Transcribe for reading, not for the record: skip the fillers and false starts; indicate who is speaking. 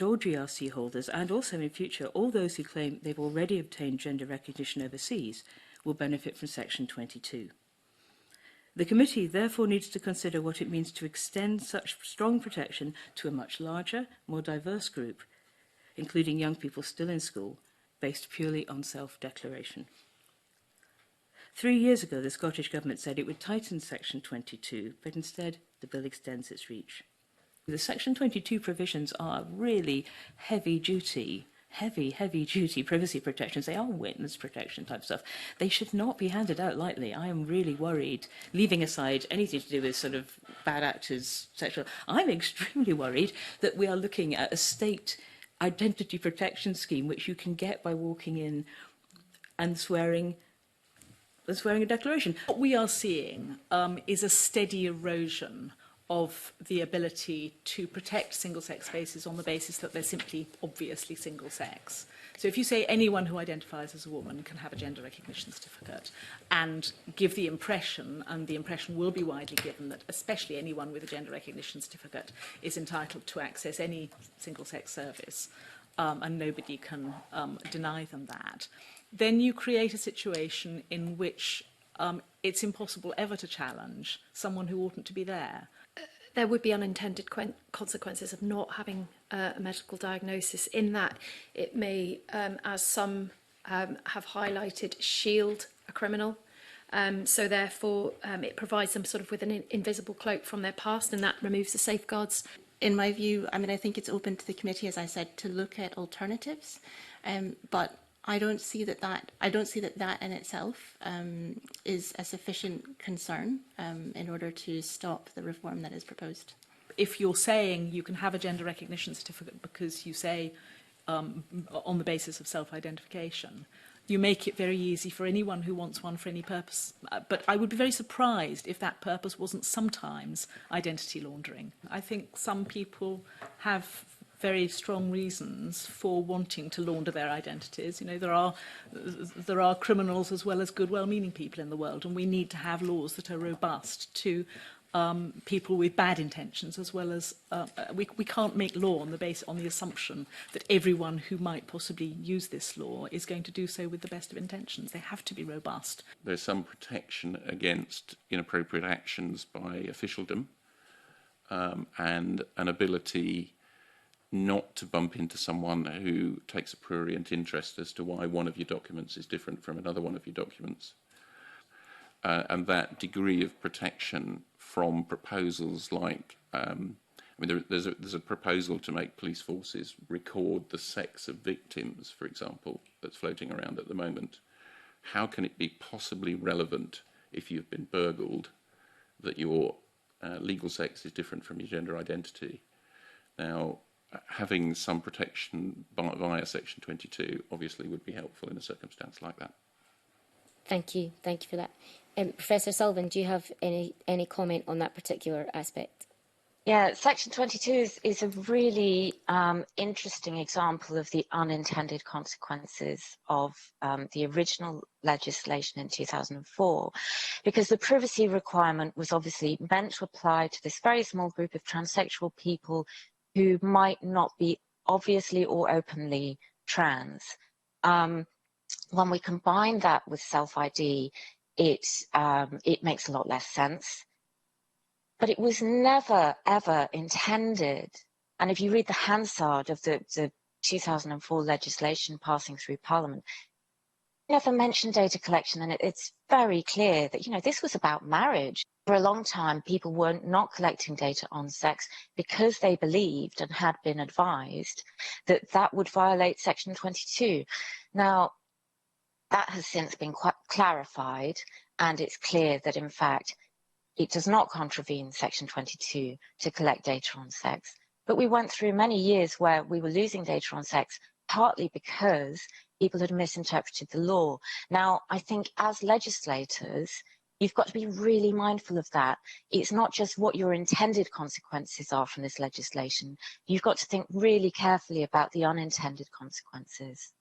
Speaker 1: all GRC holders, and also in future, all those who claim they've already obtained gender recognition overseas will benefit from Section 22. The committee therefore needs to consider what it means to extend such strong protection to a much larger, more diverse group, including young people still in school, based purely on self-declaration. 3 years ago, the Scottish Government said it would tighten Section 22, but instead the bill extends its reach. The Section 22 provisions are really heavy-duty privacy protections. They are witness protection type stuff. They should not be handed out lightly. I am really worried, leaving aside anything to do with sort of bad actors, sexual. I'm extremely worried that we are looking at a state identity protection scheme which you can get by walking in and swearing a declaration.
Speaker 2: What we are seeing is a steady erosion of the ability to protect single-sex spaces on the basis that they're simply obviously single-sex. So if you say anyone who identifies as a woman can have a gender recognition certificate and give the impression, and the impression will be widely given, that especially anyone with a gender recognition certificate is entitled to access any single-sex service, and nobody can deny them that, then you create a situation in which it's impossible ever to challenge someone who oughtn't to be there.
Speaker 3: There would be unintended consequences of not having a medical diagnosis, in that it may, as some have highlighted, shield a criminal. So therefore, it provides them sort of with an invisible cloak from their past, and that removes the safeguards.
Speaker 4: In my view, I mean, I think it's open to the committee, as I said, to look at alternatives, but I don't see that in itself is a sufficient concern in order to stop the reform that is proposed.
Speaker 2: If you're saying you can have a gender recognition certificate because you say on the basis of self-identification, you make it very easy for anyone who wants one for any purpose. But I would be very surprised if that purpose wasn't sometimes identity laundering. I think some people have very strong reasons for wanting to launder their identities. You know, there are criminals as well as good, well-meaning people in the world, and we need to have laws that are robust to people with bad intentions, as well as we can't make law on the assumption that everyone who might possibly use this law is going to do so with the best of intentions. They have to be robust.
Speaker 5: There's some protection against inappropriate actions by officialdom, and an ability not to bump into someone who takes a prurient interest as to why one of your documents is different from another one of your documents. And that degree of protection from proposals like, I mean, there's a proposal to make police forces record the sex of victims, for example, that's floating around at the moment. How can it be possibly relevant if you've been burgled that your legal sex is different from your gender identity? Now, having some protection via Section 22 obviously would be helpful in a circumstance like that.
Speaker 6: Thank you for that. Professor Sullivan, do you have any comment on that particular aspect?
Speaker 7: Yeah, Section 22 is a really interesting example of the unintended consequences of the original legislation in 2004, because the privacy requirement was obviously meant to apply to this very small group of transsexual people who might not be obviously or openly trans. When we combine that with self-ID, it makes a lot less sense. But it was never, ever intended. And if you read the Hansard of the 2004 legislation passing through Parliament, it never mentioned data collection. And it's very clear that, you know, this was about marriage. For a long time, people were not collecting data on sex because they believed and had been advised that that would violate Section 22. Now, that has since been quite clarified, and it's clear that, in fact, it does not contravene Section 22 to collect data on sex. But we went through many years where we were losing data on sex, partly because people had misinterpreted the law. Now, I think as legislators, you've got to be really mindful of that. It's not just what your intended consequences are from this legislation. You've got to think really carefully about the unintended consequences.